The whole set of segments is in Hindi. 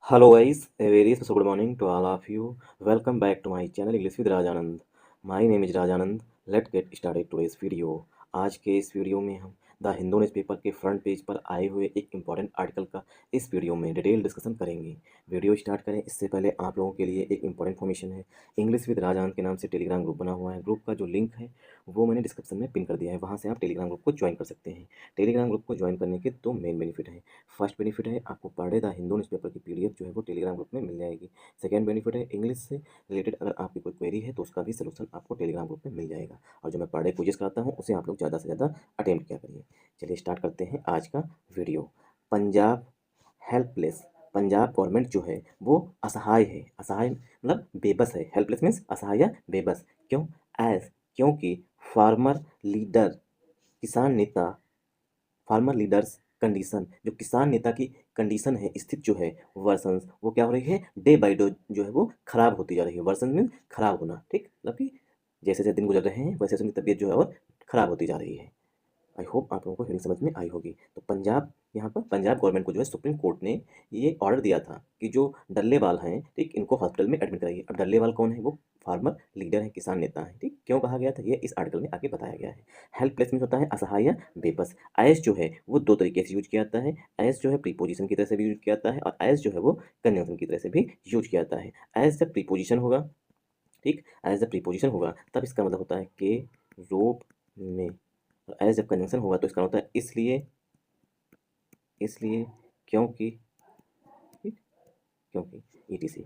Hello guys, a very special good morning to all of you. Welcome back to my channel English with Rajanand. My name is Rajanand. Let's get started today's video. आज के इस वीडियो में हम द हिंदू न्यूज़पेपर के फ्रंट पेज पर आए हुए एक इम्पॉर्टेंट आर्टिकल का इस वीडियो में डिटेल डिस्कशन करेंगे। वीडियो स्टार्ट करें इससे पहले आप लोगों के लिए एक इम्पॉर्टेंट इन्फॉर्मेशन है। इंग्लिश विद राजानंद के नाम से टेलीग्राम ग्रुप बना हुआ है। ग्रुप का जो लिंक है वो मैंने डिस्क्रिप्शन में पिन कर दिया है, वहाँ से आप टेलीग्राम ग्रुप को ज्वाइन कर सकते हैं। टेलीग्राम ग्रुप को ज्वाइन करने के दो मेन बेनिफिट हैं। फर्स्ट बेनिफिट है आपको per day the Hindu newspaper की पीडीएफ जो है वो टेलीग्राम ग्रुप में मिल जाएगी। सेकंड बेनिफिट है इंग्लिश से रिलेटेड अगर आपकी कोई क्वेरी है तो उसका भी सलूशन आपको टेलीग्राम ग्रुप में मिल जाएगा। और जो मैं पर डे क्विज़ कराता हूँ उसे आप लोग ज़्यादा से ज़्यादा अटेम्प्ट किया करिए। चलिए स्टार्ट करते हैं आज का video. Punjab helpless, Punjab government जो है वो असहाय है। असहाय मतलब बेबस है। हेल्पलेस मीन्स असहाय या बेबस। क्यों? एज क्योंकि फार्मर लीडर, किसान नेता, फार्मर लीडर्स कंडीशन, जो किसान नेता की कंडीशन है, स्थिति जो है, वर्सन्स, वो क्या हो रही है, डे बाई डे जो है वो खराब होती जा रही है। वर्सन मीन खराब होना, ठीक, मतलब कि जैसे जैसे दिन गुजर रहे हैं वैसे वैसे उनकी तबीयत जो है और खराब होती जा रही है। आई होप आप लोगों को हिंदी समझ में आई होगी। तो पंजाब, यहाँ पर पंजाब गवर्नमेंट को जो है सुप्रीम कोर्ट ने ये ऑर्डर दिया था कि जो डल्लेवाल हैं, ठीक, इनको हॉस्पिटल में एडमिट कराइए। अब डल्लेवाल कौन है? वो फार्मर लीडर है, किसान नेता है। ठीक, क्यों कहा गया था ये इस आर्टिकल में आगे बताया गया है। हेल्पलेस मीन्स होता है असहाय या बेबस। एज जो है वो दो तरीके से यूज किया जाता है। एज जो है प्रीपोजिशन की तरह से भी यूज किया जाता है और एज जो है वो कंजंक्शन की तरह से भी यूज किया जाता है। एज जब प्रीपोजिशन होगा, ठीक, एज द प्रीपोजिशन होगा तब इसका मतलब होता है के रूप में। एज जब कंजंक्शन होगा तो इसका होता है इसलिए, इसलिए, क्योंकि, ठीक, क्योंकि ईटीसी।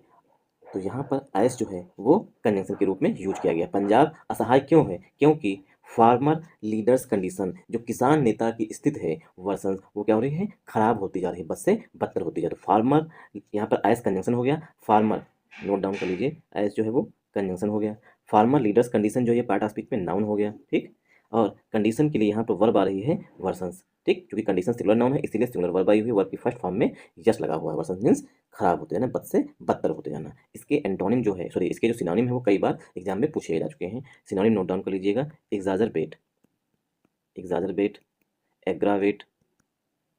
तो यहाँ पर एज जो है वो कंजंक्शन के रूप में यूज किया गया। पंजाब असहाय क्यों है? क्योंकि फार्मर लीडर्स कंडीशन, जो किसान नेता की स्थिति है, वर्सन वो क्या हो रही है, खराब होती जा रही है, बद से बदतर होती जा रही है। फार्मर, यहाँ पर एज कंजंक्शन हो गया। फार्मर, नोट डाउन कर लीजिए, एज जो है वो कंजंक्शन हो गया। फार्मर लीडर्स कंडीशन जो ये पार्ट ऑफ स्पीच में नाउन हो गया, ठीक। और कंडीशन के लिए यहाँ पर वर्ब आ रही है वर्सन्स, ठीक, क्योंकि कंडीशन सिंगुलर नाउन है इसीलिए सिंगुलर वर्ब आई हुई है। वर्ब की फर्स्ट फॉर्म में यस लगा हुआ है। वर्सन मीन्स खराब होते जाना, बद से बदतर होते जाना। इसके एंटोनिम जो है, सॉरी, इसके जो सिनोनिम है वो कई बार एग्जाम में पूछे जा चुके हैं। सिनोनिम नोट डाउन कर लीजिएगा। एग्जाजरबेट, एग्जाजरबेट, एग्रावेट,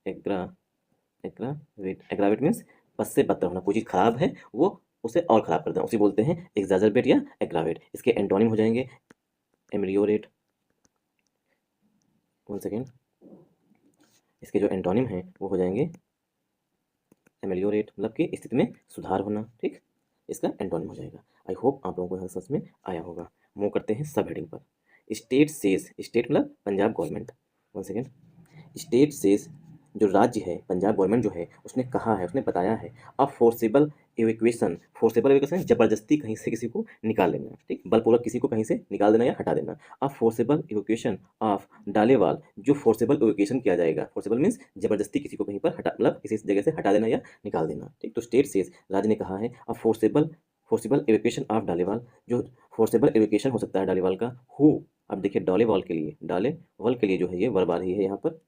एग्रा एग्रावेट, एग्रावेट मीन्स बद से बदतर होना। कोई चीज़ खराब है वो उसे और खराब कर देना, उसे बोलते हैं एग्जाजरबेट या एग्रावेट। इसके एंटोनिम हो जाएंगे एमलियोरेट, वन सेकेंड, इसके जो एंटोनिम है वो हो जाएंगे एमेलियोरेट, मतलब कि स्थिति में सुधार होना, ठीक, इसका एंटोनिम हो जाएगा। आई होप आप लोगों को यहाँ समझ में आया होगा। मूव करते हैं सब हेडिंग पर। स्टेट सेज, स्टेट मतलब Punjab government, one second, state says, जो राज्य है, पंजाब गवर्नमेंट जो है उसने कहा है, उसने बताया है, अब फोर्सेबल इवैक्यूएशन, फोर्सेबल इवैक्यूएशन जबरदस्ती कहीं से किसी को निकाल लेना, ठीक, बलपूर्वक किसी को कहीं से निकाल देना या हटा देना। अब फोर्सेबल इवैक्यूएशन ऑफ डालेवाल, जो फोर्सेबल इवैक्यूएशन किया जाएगा, फोर्सेबल मीन्स जबरदस्ती किसी को कहीं पर हटा, मतलब किसी जगह से हटा देना या निकाल देना, ठीक। तो स्टेट सेज, राज्य ने कहा है, अब फोर्सेबल, फोर्सेबल इवैक्यूएशन ऑफ डालेवाल, जो फोर्सेबल इवैक्यूएशन हो सकता है डालेवाल का, हु, अब देखिए डालेवाल के लिए, डालेवाल के लिए जो है ये वर्ब आ रही है यहाँ पर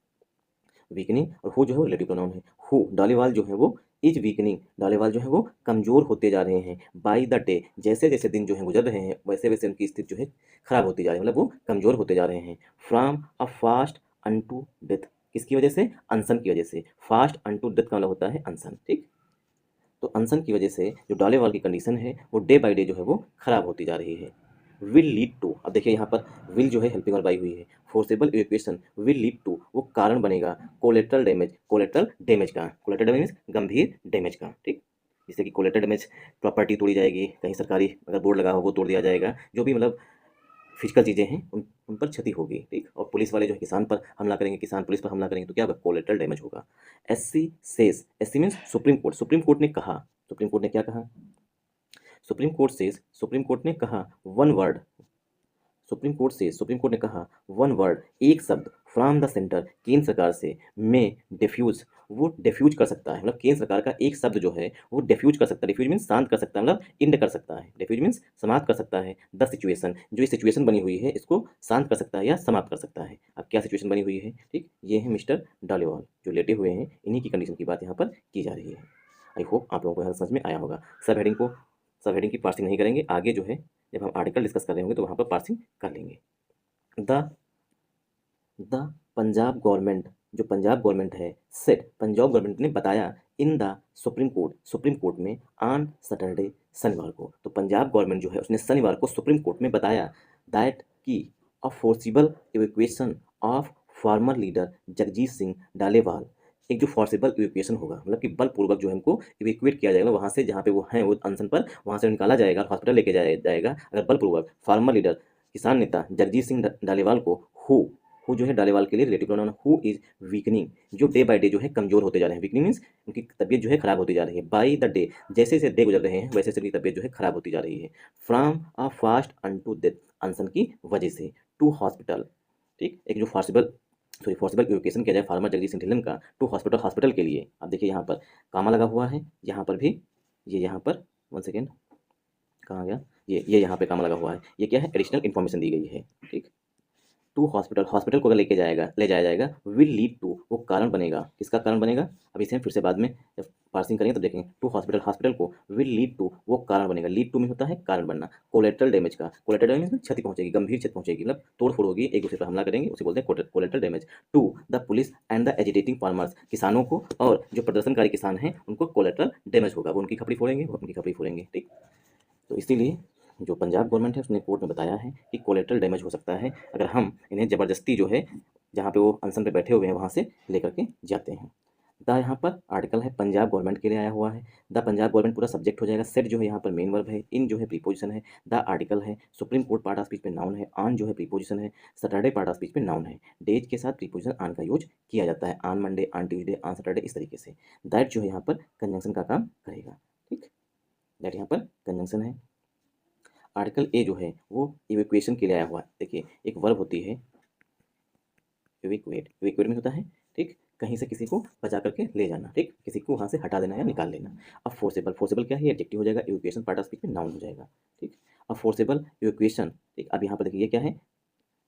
वीकनिंग, और हु जो है वो रिलेटिव प्रोनाउन है। हु, डालीवाल जो है वो इज वीकनिंग, डालीवाल जो है वो कमजोर होते जा रहे हैं। बाय द डे, जैसे जैसे दिन जो है गुजर रहे हैं वैसे वैसे उनकी स्थिति जो है खराब होती जा रही है, मतलब वो कमजोर होते जा रहे हैं। From a fast unto death, किसकी वजह से? अनशन की वजह से। फास्ट अनटू डेथ का मतलब होता है अनशन, ठीक। तो अनशन की वजह से जो डालेवाल की कंडीशन है वो डे बाय डे जो है वो खराब होती जा रही है। विल लीड टू, अब देखिए यहाँ पर विल जो है हेल्पिंग वर्ब आई हुई है। Forcible evacuation will lead to, वो कारण बनेगा कोलेटरल डैमेज, कोलेटरल डैमेज का, कोलेटरल डैमेज गंभीर डैमेज का, ठीक। जैसे कि कोलेटरल डैमेज, प्रॉपर्टी तोड़ी जाएगी, कहीं सरकारी अगर बोर्ड लगा हो वो तोड़ दिया जाएगा, जो भी मतलब फिजिकल चीज़ें हैं उन पर क्षति होगी, ठीक। और पुलिस वाले जो है किसान पर हमला करेंगे, किसान पुलिस पर हमला करेंगे तो क्या होगा? कोलेटरल डैमेज होगा। SC says, SC means supreme court, supreme court ने कहा, सुप्रीम कोर्ट ने क्या कहा? Supreme court says, supreme court ने कहा वन वर्ड, सुप्रीम कोर्ट ने कहा वन वर्ड, एक शब्द, फ्रॉम द सेंटर, केंद्र सरकार से, में डिफ्यूज, वो डिफ्यूज कर सकता है, मतलब केंद्र सरकार का एक शब्द जो है वो डिफ्यूज कर सकता है। डिफ्यूज मीन्स शांत कर सकता है, मतलब इंड कर सकता है। डिफ्यूज मीन्स समाप्त कर सकता है। द सिचुएशन, जो ये सिचुएशन बनी हुई है इसको शांत कर सकता है या समाप्त कर सकता है। अब क्या सिचुएशन बनी हुई है, ठीक, ये है मिस्टर डालीवाल जो लेटे हुए हैं, इन्हीं की कंडीशन की बात यहाँ पर की जा रही है। आई होप आप लोगों को यहाँ समझ में आया होगा। सब हेडिंग को, सब हेडिंग की पार्सिंग नहीं करेंगे, आगे जो है जब हम आर्टिकल डिस्कस कर रहे होंगे तो वहाँ पर पार्सिंग कर लेंगे। द द पंजाब गवर्नमेंट, जो पंजाब गवर्नमेंट है, सेट, पंजाब गवर्नमेंट ने बताया इन द सुप्रीम कोर्ट में ऑन सैटरडे, शनिवार को। तो पंजाब गवर्नमेंट जो है उसने शनिवार को सुप्रीम कोर्ट में बताया दैट कि a forcible evacuation of former leader Jagjeet Singh Dallewal, एक जो फोर्सिबल इवैक्यूएशन होगा मतलब कि बलपूर्वक जो है उनको इवैक्यूएट किया जाएगा वहाँ से जहाँ पे वो हैं वो अनशन पर, वहाँ से निकाला जाएगा, हॉस्पिटल लेके जाया जाएगा अगर बलपूर्वक फार्मर लीडर किसान नेता जगजीत सिंह डालेवाल को हु जो है डालेवाल के लिए relative pronoun who is weakening, जो डे बाय डे जो है कमजोर होते जा रहे हैं। वीकनिंग मीन्स उनकी तबीयत जो है खराब होती जा रही है। बाय द डे, जैसे जैसे डे गुजर रहे हैं वैसे उनकी तबीयत जो है खराब होती जा रही है। From a fast unto death, अनशन की वजह से, टू हॉस्पिटल। ठीक, एक जो फोर्सिबल इवैक्यूएशन किया जाए फार्मर जगजीत सिंह ढिल्लन का टू हॉस्पिटल के लिए। अब देखिए यहाँ पर कामा लगा हुआ है, यहाँ पर भी, ये यहाँ पर, वन सेकेंड, कहाँ गया, ये यहाँ पे कामा लगा हुआ है। ये क्या है, एडिशनल इन्फॉर्मेशन दी गई है। ठीक, टू हॉस्पिटल को अगर ले जाया जाएगा विल लीड टू, वो कारण बनेगा, किसका कारण बनेगा, अभी से हम फिर से बाद में जब पार्सिंग करेंगे तो देखेंगे। टू हॉस्पिटल को विल लीड टू, वो कारण बनेगा। लीड टू में होता है कारण बनना। कोलेटरल डैमेज का, कोलेटरल डैमेज में क्षति पहुंचेगी, गंभीर क्षति पहुंचेगी, मतलब तोड़ फोड़ होगी, एक दूसरे पर हमला करेंगे, उसे बोलते हैं collateral damage. To the police and the agitating farmers, किसानों को और जो प्रदर्शनकारी किसान हैं उनको कोलेटरल डैमेज होगा, वो उनकी खपड़ी फोड़ेंगे, वो उनकी खपड़ी फोड़ेंगे। ठीक, तो इसीलिए जो पंजाब गवर्नमेंट है उसने कोर्ट में बताया है कि कोलेटरल डैमेज हो सकता है अगर हम इन्हें ज़बरदस्ती जो है जहाँ पे वो अनशन पे बैठे हुए हैं वहाँ से लेकर के जाते हैं। द यहाँ पर आर्टिकल है पंजाब गवर्नमेंट के लिए आया हुआ है। द पंजाब गवर्नमेंट पूरा सब्जेक्ट हो जाएगा। सेट जो है यहाँ पर मेन वर्ब है, इन जो है प्रीपोजिशन है, द आर्टिकल है, supreme court part of speech पे नाउन है, ऑन जो है प्रीपोजिशन है, सैटरडे पार्ट ऑफ स्पीच पे नाउन है। डेज के साथ प्रीपोजिशन ऑन का यूज किया जाता है, on Monday, on Tuesday, on Saturday, इस तरीके से। दैट जो है यहाँ पर कंजंक्शन का काम करेगा। ठीक, दैट यहाँ पर कंजंक्शन है। आर्टिकल ए जो है वो इवैक्यूएशन के लिए आया हुआ है। देखिए एक वर्ब होती है इवैक्यूएट में होता है, ठीक, कहीं से किसी को बचा करके ले जाना, ठीक, किसी को वहाँ से हटा देना या निकाल लेना। अब फोर्सेबल क्या है, एडजेक्टिव हो जाएगा, इवैक्यूएशन पार्ट ऑफ स्पीच में नाउन हो जाएगा। ठीक, अब फोर्सेबल इवैक्यूएशन, ठीक, अब यहाँ पर देखिए ये क्या है,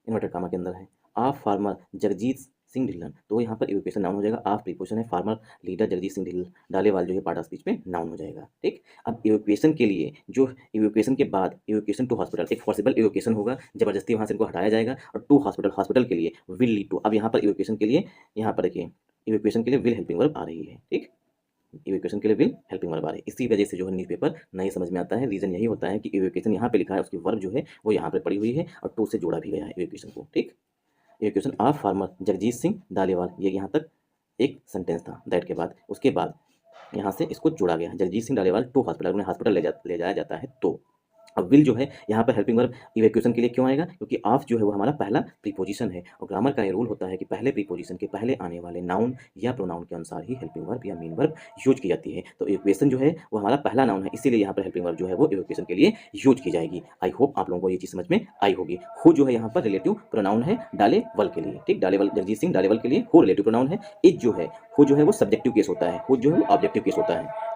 इन्वर्टर कामा के अंदर है। ऑफ फार्मर जगजीत सिंह ढिल्लन, तो यहाँ पर इवैक्यूएशन नाउन हो जाएगा। ऑफ प्रीपोजिशन है, फार्मर लीडर जगजीत सिंह ढिल्लन डालेवाल जो है पार्ट ऑफ स्पीच में नाउन हो जाएगा। ठीक, अब इवैक्यूएशन के लिए जो इवैक्यूएशन के बाद इवैक्यूएशन टू हॉस्पिटल, एक फोर्सिबल इवैक्यूएशन होगा, जबरदस्ती वहाँ से इनको हटाया जाएगा। और टू हॉस्पिटल के लिए विल लीड टू, अब यहाँ पर इवैक्यूएशन के लिए, यहाँ पर देखिए इवैक्यूएशन के लिए विल हेल्पिंग वर्ब आ रही है। ठीक, इवैक्यूएशन के लिए विल हेल्पिंग वर्ब आ रही है, इसी वजह से जो है न्यूज़पेपर नहीं समझ में आता है। रीजन यही होता है कि इवैक्यूएशन यहाँ पे लिखा है, उसकी वर्ब जो है वो यहाँ पे पड़ी हुई है और टू से जोड़ा भी गया है इवैक्यूएशन को। ठीक, evacuation of farmer Jagjeet Singh Dallewal, ये यहाँ तक एक सेंटेंस था। दैट के बाद उसके बाद यहाँ से इसको जोड़ा गया, जगजीत सिंह डालेवाल टू हॉस्पिटल, उन्हें हॉस्पिटल ले जाया जाता है। तो अब विल जो है यहाँ पर हेल्पिंग वर्ब इवैक्यूएशन के लिए क्यों आएगा, क्योंकि ऑफ जो है वो हमारा पहला प्रीपोजिशन है और ग्रामर का ये रूल होता है कि पहले प्रीपोजिशन के पहले आने वाले नाउन या प्रोनाउन के अनुसार ही हेल्पिंग वर्ब या मेन वर्ब यूज की जाती है। तो इवैक्यूएशन जो है वो हमारा पहला नाउन है, इसीलिए यहाँ पर हेल्पिंग वर्ब जो है वो इवैक्यूएशन के लिए यूज की जाएगी। आई होप आप लोगों को ये चीज़ समझ में आई होगी। हु जो है यहाँ पर रिलेटिव प्रोनाउन है डालेवल के लिए। ठीक, डालेवल जगजीत सिंह डालेवल के लिए हु रिलेटिव प्रोनाउन है। इज जो है, हु जो है वो सब्जेक्टिव केस होता है, हु जो है वो ऑब्जेक्टिव केस होता है।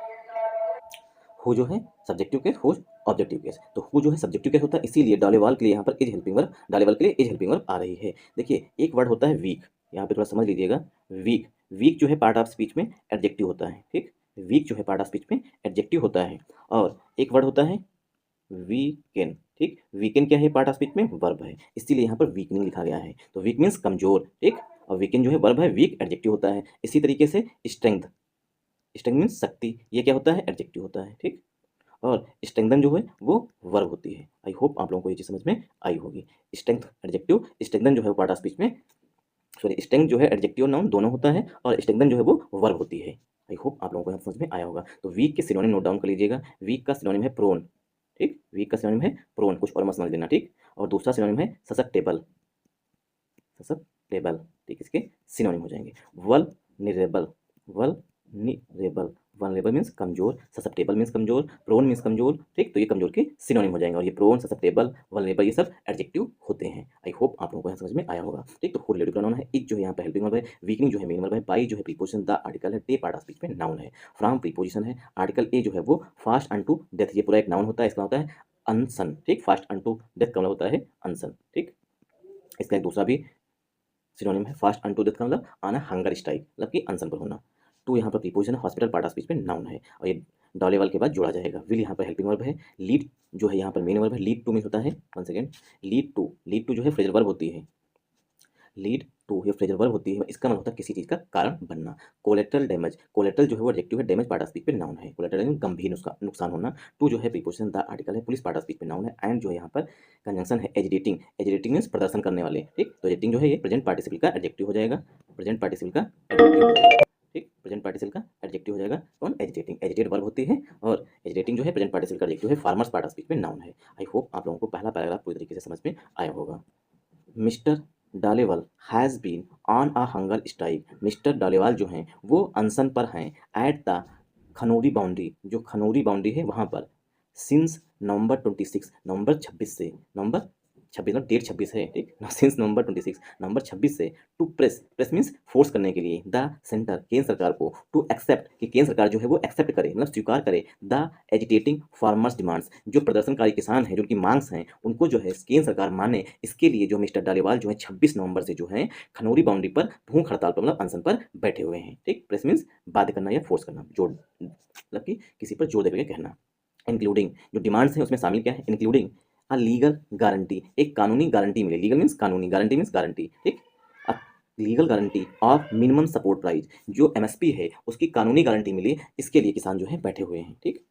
हु जो है subjective case, who objective case. तो हु जो है सब्जेक्टिव केस होता है, इसीलिए डालेवाल के लिए यहाँ पर इज हेल्पिंग वर्ब, डालेवाल के लिए इज हेल्पिंग वर्ब आ रही है। देखिए एक वर्ड होता है वीक, यहाँ पे थोड़ा समझ लीजिएगा। वीक, वीक जो है पार्ट ऑफ स्पीच में एडजेक्टिव होता है। ठीक, वीक जो है पार्ट ऑफ स्पीच में एडजेक्टिव होता है। और एक वर्ड होता है वीकेन। ठीक, वीकेन क्या है, पार्ट ऑफ स्पीच में वर्ब है, इसीलिए यहाँ पर वीकनिंग लिखा गया है। तो वीक मीन्स कमजोर। ठीक, और वीकेन जो है वर्ब है, वीक एडजेक्टिव होता है। इसी तरीके से स्ट्रेंथ, स्ट्रेंथ मीन्स शक्ति, ये क्या होता है, एडजेक्टिव होता है। ठीक, और स्ट्रेंथन जो है वो वर्ब होती है। आई होप आप लोगों को ये चीज़ समझ में आई होगी। स्ट्रेंथ एडजेक्टिव, स्ट्रेंथन जो है वो पार्ट ऑफ स्पीच में, सॉरी स्ट्रेंथ जो है एडजेक्टिव नाउन दोनों होता है और स्ट्रेंथन जो है वो वर्ब होती है। आई होप आप लोगों को यहाँ समझ में आया होगा। तो वीक के सिनोनिम नोट डाउन कर लीजिएगा। वीक का सिनोनिम है प्रोन। ठीक, वीक का सिनोनिम है प्रोन, कुछ और मत समझ लेना। ठीक, और दूसरा सिनोनिम है ससेप्टेबल, ससेप्टेबल। ठीक, इसके सिनोनिम हो जाएंगे वल्नरेबल, वल्नरेबल, वल्नरेबल मीन्स कमजोर, ससेप्टेबल मीन्स कमजोर, प्रोन मीन्स कमजोर। ठीक, तो ये कमजोर के सिनोनिम हो जाएंगे और ये प्रोन, ससेप्टेबल, वल्नरेबल ये सब एडजेक्टिव होते हैं। आई होप आप लोगों को यहाँ समझ में आया होगा। ठीक, तो हु रिलेटिव प्रोनाउन है, इज जो है यहाँ पे हेल्पिंग वर्ब है, वीकनिंग जो है मेन वर्ब है, बाई जो है प्रीपोजिशन, द आर्टिकल है, डे पार्ट ऑफ स्पीच में नाउन है, फ्रॉम प्रीपोजिशन है, आर्टिकल ए जो है वो फास्ट अनटू डेथ, ये पूरा एक नाउन होता है, इसका होता है अनसन। ठीक, फास्ट अनटू डेथ का मतलब होता है अनसन। ठीक, इसका एक दूसरा भी सिनोनिम है, फास्ट अनटू डेथ का मतलब आना हंगर स्ट्राइक, मतलब कि अनशन पर होना। टू यहाँ पर प्रीपोजिशन है, हॉस्पिटल पार्ट ऑफ स्पीच में नाउन है और ये डॉलेवल के बाद जोड़ा जाएगा। विल यहाँ पर हेल्पिंग वर्ब है, लीड जो है यहाँ पर मेन वर्ब है, लीड टू में होता है, वन सेकेंड, लीड टू जो है फ्रेजल वर्ब होती है, लीड टू ये फ्रेजल वर्ब होती है, इसका मतलब होता है किसी चीज़ का कारण बनना। कोलेटरल डैमेज, कोलेटरल जो है वो एडजेक्टिव है, डैमेज पार्ट ऑफ स्पीच पे नाउन है। कोलेटरल यानी गंभीर नुकसान होना। टू जो है प्रीपोजिशन, द आर्टिकल है, पुलिस पार्ट ऑफ स्पीच पे नाउन है। एंड जो है यहाँ पर कंजंक्शन है एजिटेटिंग, एजिटेटिंग मीन्स प्रदर्शन करने वाले, ठीक। तो एजिटेटिंग जो है ये प्रेजेंट पार्टिसिपल का एडजेक्टिव हो जाएगा, प्रेजेंट पार्टिसिपल का एडजेक्टिव हो जाएगा, ठीक। प्रेजेंट पार्टिसिपल का एडजेक्टिव हो जाएगा कौन, एजिटेटिंग। एजिटेट वर्ब होती है और एजिटेटिंग जो है प्रेजेंट पार्टिसिपल का एडजेक्टिव है, फार्मर्स पार्ट ऑफ स्पीच में नाउन है। आई होप आप लोगों को पहला पैराग्राफ पूरी तरीके से समझ में आया होगा। Mister Dallewal has been on a hunger strike. Mister Dallewal जो हैं वो अनशन पर हैं एट द खनौरी बाउंड्री, जो खनौरी बाउंड्री है वहाँ पर, सिंस नवंबर 26, नवंबर 26 से, नवंबर 26 मतलब डेट 26 है, ठीक। सिंस नवंबर 26, नवंबर 26 से, to press, press means force करने के लिए, द सेंटर केंद्र सरकार को, टू एक्सेप्ट कि केंद्र सरकार जो है वो एक्सेप्ट करे मतलब स्वीकार करे, द एजिटेटिंग फार्मर्स डिमांड्स, जो प्रदर्शनकारी किसान हैं, जो उनकी मांग्स हैं उनको जो है केंद्र सरकार माने, इसके लिए जो मिस्टर डालीवाल जो है 26 नवंबर से जो है खनौरी बाउंड्री पर भूख हड़ताल पर मतलब अनशन पर बैठे हुए हैं, ठीक। प्रेस मीन्स बाध्य करना या फोर्स करना, जोर मतलब कि किसी पर जोर देकर कहना। इंक्लूडिंग जो डिमांड्स हैं उसमें शामिल क्या है, इंक्लूडिंग अ लीगल गारंटी, एक कानूनी गारंटी मिले, लीगल मीन्स कानूनी, गारंटी मीन्स गारंटी, ठीक। Legal guarantee of minimum support price, जो एमएसपी है उसकी कानूनी गारंटी मिले, इसके लिए किसान जो है बैठे हुए हैं, ठीक।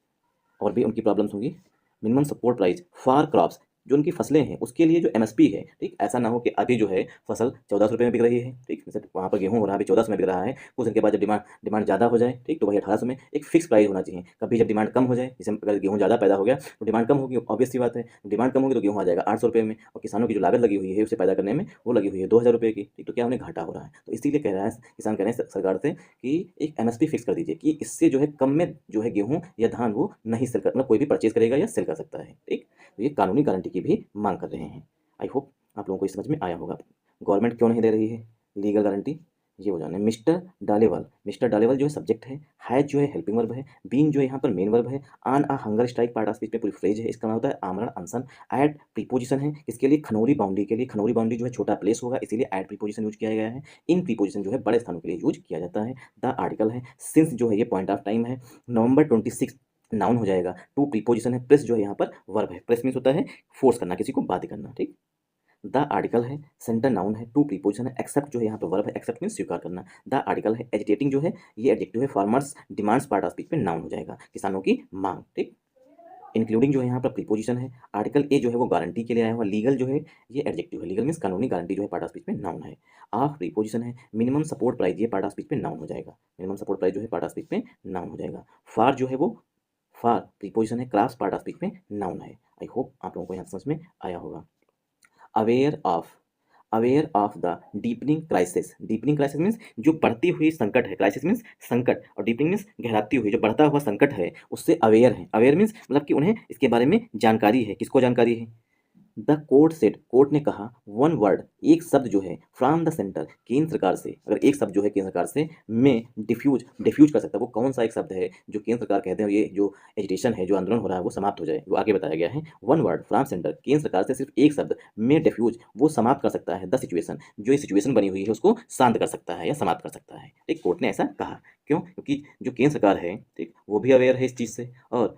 और भी उनकी प्रॉब्लम्स होंगी। Minimum support price for crops, जो उनकी फसलें हैं उसके लिए जो एमएसपी है, ठीक। ऐसा ना हो कि अभी जो है फसल 1400 रुपये में बिक रही है, ठीक। जैसे वहाँ पर गेहूँ हो रहा है अभी 1400 में बिक रहा है, कुछ दिन के बाद जब डिमांड ज़्यादा हो जाए, ठीक, तो वही 1800 में। एक फिक्स प्राइस होना चाहिए। कभी जब डिमांड कम हो जाए, जैसे अगर गेहूँ ज़्यादा पैदा हो गया तो डिमांड कम होगी, ऑब्वियस सी बात है। डिमांड कम होगी तो गेहूँ आ जाएगा 800 रुपये में, और किसानों की जो लागत लगी हुई है उसे पैदा करने में वो लगी हुई है 2000 रुपये की, ठीक। तो क्या उन्हें घाटा हो रहा है, तो इसीलिए कह रहा है किसान, कह रहे हैं सरकार से कि एक एमएसपी फिक्स कर दीजिए कि इससे जो है कम में जो है गेहूँ या धान वो नहीं सेल कर, मतलब कोई भी परचेज करेगा या सेल कर सकता है, ठीक। तो ये कानूनी गारंटी की भी मांग कर रहे हैं। आई होप आप लोगों को ये समझ में आया होगा। गवर्नमेंट क्यों नहीं दे रही है लीगल गारंटी, ये हो जाना है। मिस्टर डालेवाल, मिस्टर डालेवाल जो है सब्जेक्ट है, हैज जो है हेल्पिंग वर्ब है, बीन जो है यहाँ पर मेन वर्ब है, on a hunger strike part of speech में पूरी फ्रेज है, इसका मतलब होता है आमरण अनशन। एट प्रीपोजिशन है किसके लिए, खनौरी बाउंड्री के लिए। खनौरी बाउंड्री जो है छोटा प्लेस होगा, इसीलिए एट प्रीपोजिशन यूज किया गया है। इन प्रीपोजिशन जो है बड़े स्थानों के लिए यूज किया जाता है। द आर्टिकल है, सिंस जो है ये पॉइंट ऑफ टाइम है, नवंबर 26 नाउन हो जाएगा, टू प्रीपोजिशन है, प्रेस जो है यहाँ पर वर्ब है, प्रेस मीन्स होता है फोर्स करना, किसी को बाध्य करना, ठीक। द आर्टिकल है, सेंटर नाउन है, टू प्रीपोजिशन है, एक्सेप्ट जो है यहाँ पर वर्ब है, एक्सेप्ट मीन्स स्वीकार करना। द आर्टिकल है, एजिटेटिंग जो है ये एडजेक्टिव है, farmers demands part of speech पे नाउन हो जाएगा, किसानों की मांग, ठीक। इंक्लूडिंग जो है यहाँ पर प्रीपोजिशन है, आर्टिकल ए जो है वो गारंटी के लिए आया हुआ, लीगल जो है ये एडजेक्टिव है, लीगल मीन्स कानूनी, गारंटी जो है पार्ट ऑफ स्पीच में नाउन है। ऑफ प्रीपोजिशन है, मिनिमम सपोर्ट प्राइस ये पार्ट ऑफ स्पीच में नाउन हो जाएगा, मिनिमम सपोर्ट प्राइस जो है पार्ट ऑफ स्पीच में नाउन हो जाएगा। फार जो है वो फार प्रीपोजिशन है, क्राफ्ट पार्ट ऑफ स्पीच में नाउन है। आई होप आप लोगों को यहाँ समझ में आया होगा। Aware of, aware of the deepening crisis, deepening crisis means जो बढ़ती हुई संकट है, क्राइसिस मीन्स संकट, और डीपनिंग मीन्स गहराती हुई, जो बढ़ता हुआ संकट है उससे अवेयर है। अवेयर मीन्स मतलब कि उन्हें इसके बारे में जानकारी है, किसको जानकारी है। द कोर्ट सेड, कोर्ट ने कहा, वन वर्ड एक शब्द जो है, फ्रॉम द सेंटर केंद्र सरकार से, अगर एक शब्द जो है केंद्र सरकार से में डिफ्यूज, डिफ्यूज कर सकता है, वो कौन सा एक शब्द है जो केंद्र सरकार कहते हैं ये जो एजिटेशन है, जो आंदोलन हो रहा है वो समाप्त हो जाए, वो आगे बताया गया है। वन वर्ड फ्रॉम सेंटर, केंद्र सरकार से सिर्फ एक शब्द में डिफ्यूज, वो समाप्त कर सकता है द सिचुएशन, जो ये सिचुएशन बनी हुई है उसको शांत कर सकता है या समाप्त कर सकता है, ठीक। कोर्ट ने ऐसा कहा, क्यों, क्योंकि जो केंद्र सरकार है, ठीक, वो भी अवेयर है इस चीज़ से, और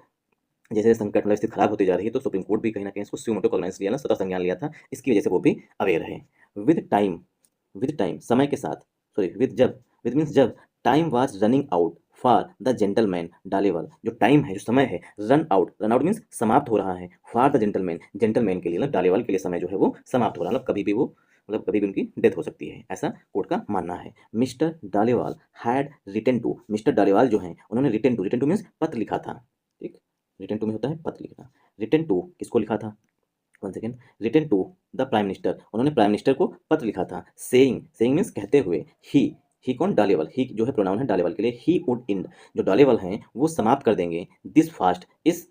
जैसे संकट मतलब स्थिति खराब होती जा रही है तो सुप्रीम कोर्ट भी कहीं ना कहीं इसको सुमोटो कॉग्निजेंस लिया ना, स्वतः संज्ञान लिया था, इसकी वजह से वो भी अवेयर है। विद टाइम, विद टाइम समय के साथ, सॉरी विद जब, विद मीन्स जब, time was running out for the gentleman Dallewal, जो टाइम है, जो समय है, run out, run out means समाप्त हो रहा है, फॉर द जेंटलमैन, जेंटलमैन के लिए मतलब डालेवाल के लिए समय जो है वो समाप्त हो रहा है, मतलब कभी भी वो, मतलब कभी भी उनकी डेथ हो सकती है, ऐसा कोर्ट का मानना है। Mister Dallewal had written to, mister Dallewal जो हैं उन्होंने written to, written to means पत्र लिखा था, ठीक। रिटन टू में होता है पत्र लिखना। रिटन टू किसको लिखा था, one second, written to the prime minister, उन्होंने प्राइम मिनिस्टर को पत्र लिखा था। सेइंग, सेइंग मीन्स कहते हुए, ही कौन, डालेवल, ही जो है प्रोनाउन है डालेवल के लिए, ही वुड इंड, जो डालेवल हैं वो समाप्त कर देंगे दिस फास्ट, इस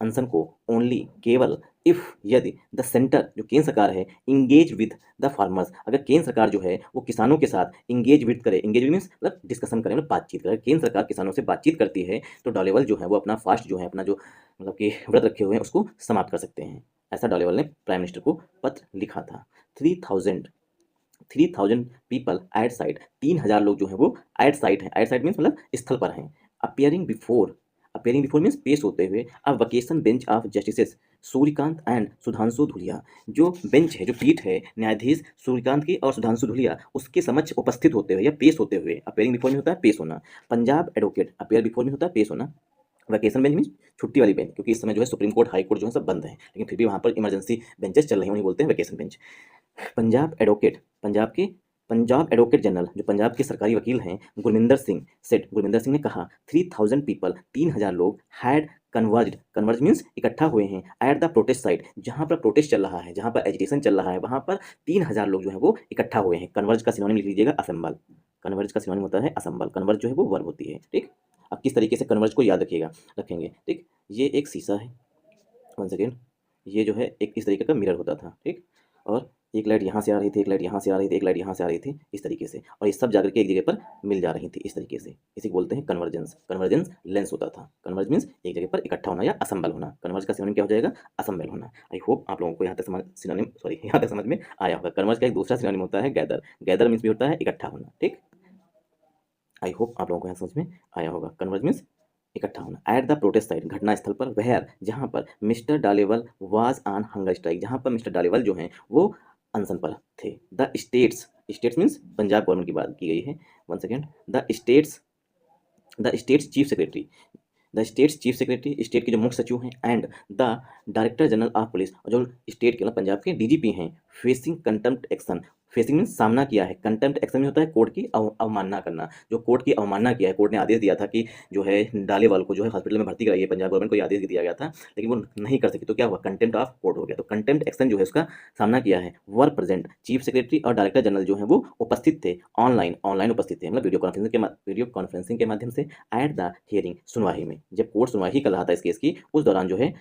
अनशन को, ओनली केवल, इफ यदि, द सेंटर जो केंद्र सरकार है, इंगेज विद द फार्मर्स, अगर केंद्र सरकार जो है वो किसानों के साथ इंगेज विद करे, इंगेज मीन्स मतलब डिस्कशन करे, मतलब बातचीत करे, केंद्र सरकार किसानों से बातचीत करती है तो डॉलेवल जो है वो अपना फास्ट जो है, अपना जो मतलब कि व्रत रखे हुए हैं उसको समाप्त कर सकते हैं। ऐसा डॉलेवल ने प्राइम मिनिस्टर को पत्र लिखा था। 3000, 3000 पीपल एट साइट, 3000 लोग जो हैं वो एट साइट हैं, एट साइट मीन्स मतलब स्थल पर हैं। Appearing before, appearing before means पेश होते हुए a vacation bench of justices Suryakant and Sudhanshu Dhulia. जो बेंच है, जो पीठ है न्यायाधीश सूर्यकांत की और सुधांशु धुलिया, उसके समक्ष उपस्थित होते हुए या पेश होते हुए, अपेयरिंग बिफोर में होता है पेश होना, पंजाब एडवोकेट अपेयर बिफोर में होता है पेश होना, वैकेशन बेंच मीन छुट्टी वाली बेंच, क्योंकि इस समय जो है सुप्रीम कोर्ट हाई कोर्ट जो है सब बंद है, लेकिन फिर भी वहाँ पर इमरजेंसी बेंचेस चल रही हैं, उन्हें बोलते हैं vacation bench. Punjab advocate, Punjab advocate general जो पंजाब के सरकारी वकील हैं, गुरमिंदर सिंह सेठ, गुरमिंदर सिंह ने कहा 3000 पीपल 3000 लोग हैड कन्वर्ज मीन्स इकट्ठा हुए हैं एट द प्रोटेस्ट साइट, जहाँ पर प्रोटेस्ट चल रहा है, जहाँ पर एजिटेशन चल रहा है, वहाँ पर 3000 लोग जो है वो इकट्ठा हुए हैं। कन्वर्ज का सिनोनिम लिख लीजिएगा असेंबल, कन्वर्ज का सिनोनिम होता है असेंबल, कन्वर्ज जो है वो वर्ब होती है। ठीक, अब किस तरीके से कन्वर्ज को याद रखेंगे। ठीक, ये एक शीशा है, वन सेकेंड, ये जो है एक इस तरीके का मिरर होता था। ठीक, और एक लाइट यहाँ से आ रही थी, एक लाइट यहाँ से आ रही थी, एक लाइट यहाँ से आ रही थी, इस तरीके से, और ये सब जाकर के एक जगह पर मिल जा रही थी इस तरीके से। इसी को बोलते हैं कन्वर्जेंस। कन्वर्जेंस लेंस होता था। कन्वर्ज मीन्स एक जगह पर इकट्ठा होना या असेंबल होना। कन्वर्ज का सिनोनिम क्या हो जाएगा? असेंबल होना। आई होप आप लोगों को यहाँ तक समझ में आया होगा। कन्वर्ज का एक दूसरा सिनोनिम होता है गैदर। गैदर मीन्स भी होता है इकट्ठा होना। ठीक, आई होप आप लोगों को यहाँ समझ में आया होगा। कन्वर्ज मीन्स इकट्ठा होना। एट द प्रोटेस्ट साइट, घटना स्थल पर, वेयर जहाँ पर mister Dallewal was on hunger strike, जहाँ पर मिस्टर डालेवल जो हैं वो अनशन पर थे। The states means Punjab government की बात की गई है। One second, the states chief secretary, state के जो मुख्य सचिव हैं, and the director general of police, और जो स्टेट के मतलब पंजाब के डीजीपी हैं, facing contempt action, facing mean सामना किया है, कंटेम्प्ट एक्शन में होता है कोर्ट की अवमानना करना। जो कोर्ट की अवमानना किया है, कोर्ट ने आदेश दिया था कि जो है डालेवाल को जो है हॉस्पिटल में भर्ती कराइए, पंजाब गवर्नमेंट को ये आदेश दिया गया था, लेकिन वो नहीं कर सकी, तो क्या हुआ? कंटेम्प्ट ऑफ कोर्ट हो गया। तो कंटेम्प्ट एक्शन जो है उसका सामना किया है। वर प्रेजेंट, चीफ सेक्रेटरी और डायरेक्टर जनरल जो है वो उपस्थित थे, ऑनलाइन उपस्थित थे, मतलब वीडियो कॉन्फ्रेंसिंग के माध्यम से, एट द हियरिंग, सुनवाई में, जब कोर्ट सुनवाई कर रहा था इस केस की, उस दौरान जो है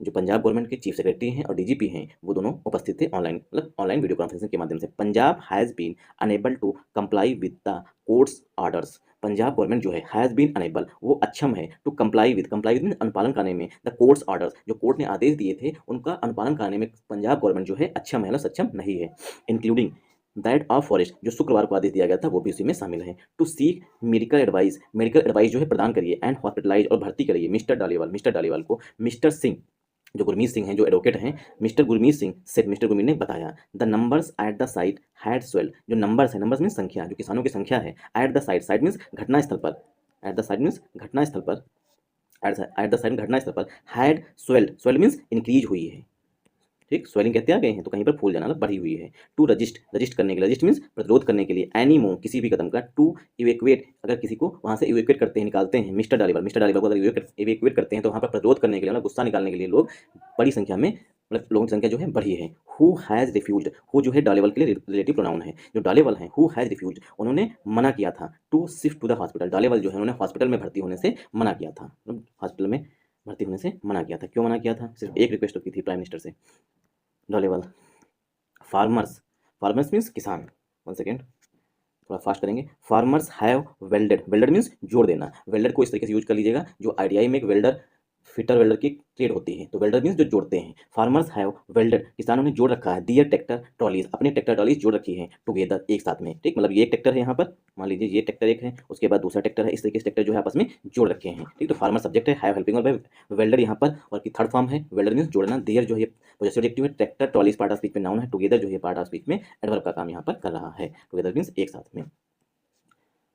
जो पंजाब गवर्नमेंट के चीफ सेक्रेटरी हैं और डीजीपी हैं वो दोनों उपस्थित थे, ऑनलाइन मतलब ऑनलाइन वीडियो कॉन्फ्रेंसिंग के माध्यम से। Punjab has been enabled to comply with the court's orders, Punjab government जो है हैज़ बीन अनेबल, वो अक्षम है, टू कंप्लाई विद मीन अनुपालन करने में, द कोर्ट्स ऑर्डर्स, जो कोर्ट ने आदेश दिए थे उनका अनुपालन करने में पंजाब गवर्नमेंट जो है अक्षम है, मतलब सक्षम नहीं है। इंक्लूडिंग दैट ऑफ फॉरेस्ट, जो शुक्रवार को आदेश दिया गया था वो भी उसी में शामिल है। टू सीक मेडिकल एडवाइस जो है प्रदान करिए, एंड हॉस्पिटलाइज और भर्ती करिए मिस्टर डालीवाल को। मिस्टर सिंह, जो गुरमीत सिंह हैं, जो एडवोकेट हैं, मिस्टर गुरमीत सिंह से मिस्टर गुरमीत ने बताया, the numbers at the site had swelled, जो नंबर्स है, नंबर्स मीन्स संख्या, जो किसानों की संख्या है, एट द साइट मीन्स घटनास्थल पर, एट द साइट मीन्स घटनास्थल पर, एट द साइट घटनास्थल पर, हैड स्वेल्ड मीन्स इंक्रीज हुई है। ठीक, स्वेलिंग कहते आ गए हैं, तो कहीं पर फूल जाना मतलब बढ़ी हुई है। टू रजिस्ट करने के लिए, रजिस्ट मीन्स प्रतिरोध करने के लिए, एनीमो किसी भी कदम का, टू इवेक्युएट अगर किसी को वहाँ से इवेक्युएट करते हैं, निकालते हैं, मिस्टर डालीवाल को अगर इवेक्युएट करते हैं तो वहाँ पर प्रतिरोध करने के लिए, मतलब गुस्सा निकालने के लिए लोग बड़ी संख्या में, मतलब लोगों की संख्या जो है बढ़ी है। हु हैज़ रिफ्यूज्ड, हु जो है डालेवल के लिए रिलेटिव प्रोनाउन है, जो डालेवल हैं, हु हैज़ रिफ्यूज्ड, उन्होंने मना किया था, to shift to the hospital, Dallewal जो है उन्होंने हॉस्पिटल में भर्ती होने से मना किया था, मतलब हॉस्पिटल में भर्ती होने से मना किया था। क्यों मना किया था? सिर्फ एक रिक्वेस्ट की थी प्राइम मिनिस्टर से। डालेवल, फार्मर्स मीन्स किसान, वन सेकेंड थोड़ा फास्ट करेंगे। फार्मर्स हैव वेल्डेड मीन्स जोड़ देना, वेल्डर को इस तरीके से यूज कर लीजिएगा, जो आईटीआई में एक फिटर वेल्डर की ट्रेड होती है, तो वेल्डर मीन्स जो जोड़ते हैं। फार्मर्स हैव वेल्डेड, किसानों ने जोड़ रखा है, दियर ट्रैक्टर ट्रॉलीज, अपने ट्रैक्टर ट्रॉलीज जोड़ रखी है, टुगेदर एक साथ में। ठीक, मतलब ये एक ट्रैक्टर है, यहाँ पर मान लीजिए ये ट्रैक्टर एक है, उसके बाद दूसरा ट्रैक्टर है, इस तरीके से ट्रैक्टर जो है आपस में जोड़ रखे हैं। ठीक, तो फार्मर सब्जेक्ट है, हैव हेल्पिंग और वेल्डर यहाँ पर, और की थर्ड फॉर्म है, वेल्डर मीन्स जोड़ना, दियर जो है पॉजेसिव एडजेक्टिव है, tractor trolleys part of speech में नाउन है, टुगेदर जो है पार्ट ऑफ स्पीच में एडवर्ब का काम यहाँ पर कर रहा है। टुगेदर मीन्स एक साथ में,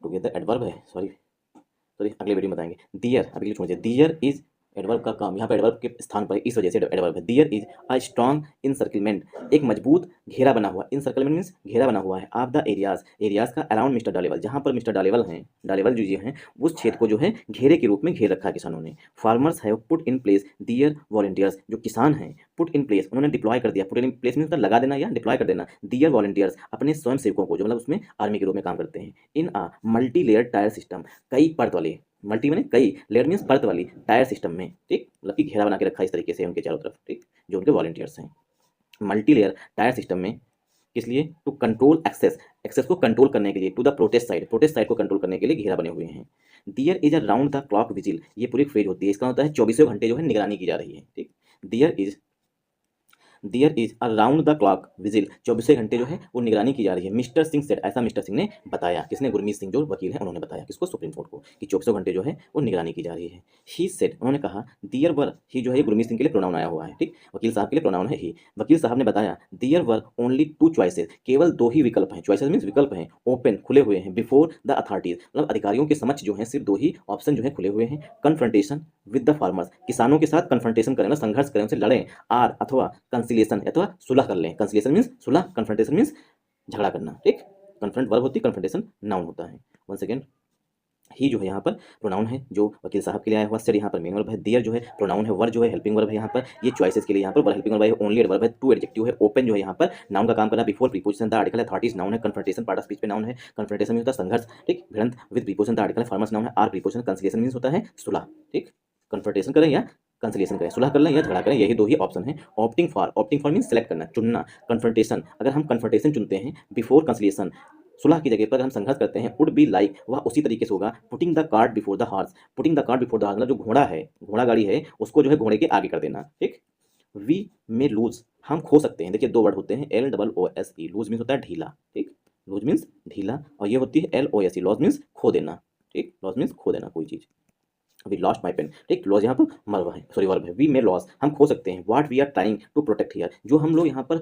टुगेदर एडवर्ब है, सॉरी अगले वीडियो में बताएंगे। दियर अभी छोड़ दीजिए, दियर इज एडवर्ब का काम यहाँ पे एडवर्ब के स्थान पर इस वजह से एडवर्ब है। दियर इज अ स्ट्रॉन्ग इनसर्कलमेंट, एक मजबूत घेरा बना हुआ, इनसर्कलमेंट मीन्स घेरा बना हुआ है, ऑफ द एरियाज का अराउंड मिस्टर डालेवल, जहाँ पर मिस्टर डालेवल जो ये हैं उस क्षेत्र को जो है घेरे के रूप में घेर रखा है किसानों ने। Farmers have put in place their volunteers, जो किसान हैं, पुट इन प्लेस उन्होंने डिप्लॉय कर दिया, पुट इन प्लेस मीन्स लगा देना या डिप्लॉय कर देना, दियर वॉलंटियर्स अपने स्वयं सेवकों को, जो मतलब उसमें आर्मी के रूप में काम करते हैं, in a multi layer tier system, कई परत वाले, मल्टी मैंने कई, लेयर मीन्स परत वाली, टायर सिस्टम में। ठीक, मतलब कि घेरा बना के रखा है इस तरीके से उनके चारों तरफ। ठीक, जो उनके वॉलंटियर्स हैं, मल्टी लेयर टायर सिस्टम में, किस लिए? टू कंट्रोल एक्सेस को कंट्रोल करने के लिए, टू द प्रोटेस्ट साइड को कंट्रोल करने के लिए घेरा बने हुए हैं। दियर is a round the clock vigil, ये पूरी फ्रेज होती है, इसका होता है 24 घंटे जो है निगरानी की जा रही है। ठीक, there is there is around the clock vigil, 24 घंटे जो है वो निगरानी की जा रही है। मिस्टर सिंह सेड, ऐसा मिस्टर सिंह ने बताया। किसने? गुरमीत सिंह जो वकील है उन्होंने बताया। किसको? सुप्रीम कोर्ट को, कि 24 घंटे जो है वो निगरानी की जा रही है। ही सेड, उन्होंने कहा, देयर वर, ही जो है गुरमीत सिंह के लिए प्रोनाउन आया हुआ है, ठीक, वकील साहब के लिए प्रोनाउन है ही। वकील साहब ने बताया, देयर वर ओनली 2 चॉइसेस, केवल 2 ही विकल्प हैं। चॉइसेस मीन्स विकल्प हैं, ओपन खुले हुए हैं, बिफोर द अथॉरिटीज मतलब अधिकारियों के समक्ष जो है सिर्फ 2 ही ऑप्शन जो है खुले हुए हैं। कन्फ्रंटेशन विद द फार्मर्स, किसानों के साथ कन्फ्रंटेशन करें, संघर्ष करें, उनसे लड़ें। आर अथवा कंसिलिएशन अथवा सुलह कर लें। कंसिलिएशन मीन्स सुलह, कन्फ्रंटेशन मीन्स झगड़ा करना, ठीक। कन्फ्रंट वर्ब होती है, कन्फ्रंटेशन नाउन होता है। वन सेकेंड, ही जो है यहाँ पर प्रोनाउन है जो वकील साहब के लिए आया हुआ। सेड यहाँ पर मेन वर्ब है। देयर जो है प्रोनाउन है। वर जो है हेल्पिंग वर्ब है यहाँ पर। ये चॉइसेस के लिए यहाँ पर वर हेल्पिंग वर्ब है। ओनली वर्ब है। टू एडजेक्टिव है। ओपन जो है यहाँ पर नाउन का काम करना। बिफोर प्रीपोजिशन द आर्टिकल है। अथॉरिटीज नाउन है। कन्फ्रंटेशन पार्ट ऑफ स्पीच पे नाउन है। कन्फ्रंटेशन में होता है संघर्ष, ठीक। भिड़ंत विद प्रीपोजिशन द आर्टिकल है। फार्मर्स नाउन है। Are preposition. कंसिलिएशन मीन्स होता है सुलह, ठीक। कन्फ्रंटेशन करें या कंसिलिएशन करें, सुलह कर लें या झगड़ा करें, यही 2 ही ऑप्शन है। ऑप्टिंग फॉर मीन्स सेलेक्ट करना, चुनना। कन्फ्रंटेशन, अगर हम कन्फ्रंटेशन चुनते हैं बिफोर कंसिलिएशन, सुलह की जगह पर हम संघर्ष करते हैं, वुड बी लाइक, वह उसी तरीके से होगा। Putting the cart before the horse, putting the cart before the horse मतलब जो घोड़ा है, घोड़ा गाड़ी है, उसको जो है घोड़े के आगे कर देना, ठीक। वी मे लूज, हम खो सकते हैं। देखिए 2 वर्ड होते हैं, LOOSE। लूज मीन्स होता है ढीला, ठीक। लूज मीन्स ढीला, और ये होती है LOSE, लॉस मीन्स खो देना, ठीक। लॉस मीन्स खो देना कोई चीज़। वी लॉस्ट माई पेन, ठीक। लॉस यहाँ पर मर्व है, सॉरी वर्ब है। वी मे लॉस, हम खो सकते हैं। What we are trying to protect here, जो हम लोग यहाँ पर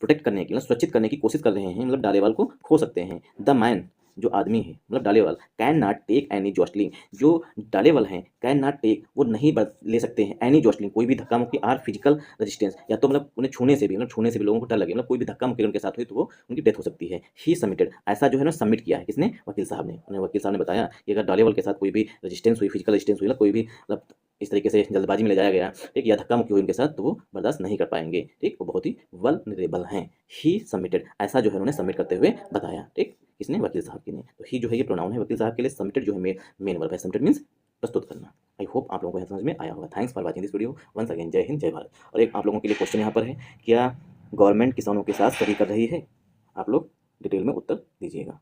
प्रोटेक्ट करने की, मतलब सुरक्षित करने की कोशिश कर रहे हैं, मतलब डालेवाल को खो सकते हैं। द मैन, जो आदमी है मतलब Dallewal, can not take any jostling, जो डालेवाल हैं, कैन नॉट टेक वो नहीं ले सकते हैं, एनी जॉस्टलिंग कोई भी धक्का मुक्की, आर फिजिकल रेजिस्टेंस या तो मतलब उन्हें छूने से भी, मतलब छूने से भी लोगों को डर लगे, मतलब कोई भी धक्का मुक्की उनके साथ हुई तो वो उनकी डेथ हो सकती है। ही सबमिटेड, ऐसा जो है ना सबमिट किया है, किसने? वकील साहब ने। उन्हें वकील साहब ने बताया कि अगर डालेवाल के साथ कोई भी रेजिस्टेंस हुई, फिजिकल रेजिस्टेंस हुई, कोई भी मतलब इस तरीके से जल्दबाजी में ले जाया गया, ठीक, या धक्का मुक्की हुई उनके साथ, तो वो बर्दाश्त नहीं कर पाएंगे, ठीक। वो बहुत ही वल्नरेबल हैं। ही सबमिटेड, ऐसा जो है उन्होंने सबमिट करते हुए बताया, ठीक। किसने? वकील साहब की ने। तो ही जो है ये प्रोनाउन है वकील साहब के लिए। सबमिटेड जो है मेन वर्ब है। सबमिटेड मीन्स प्रस्तुत करना। आई होप आप लोगों को समझ में आया होगा। Thanks for watching this video. Once again, जय हिंद, जय भारत। और एक आप लोगों के लिए क्वेश्चन यहाँ पर है, क्या गवर्नमेंट किसानों के साथ सही कर रही है? आप लोग डिटेल में उत्तर दीजिएगा।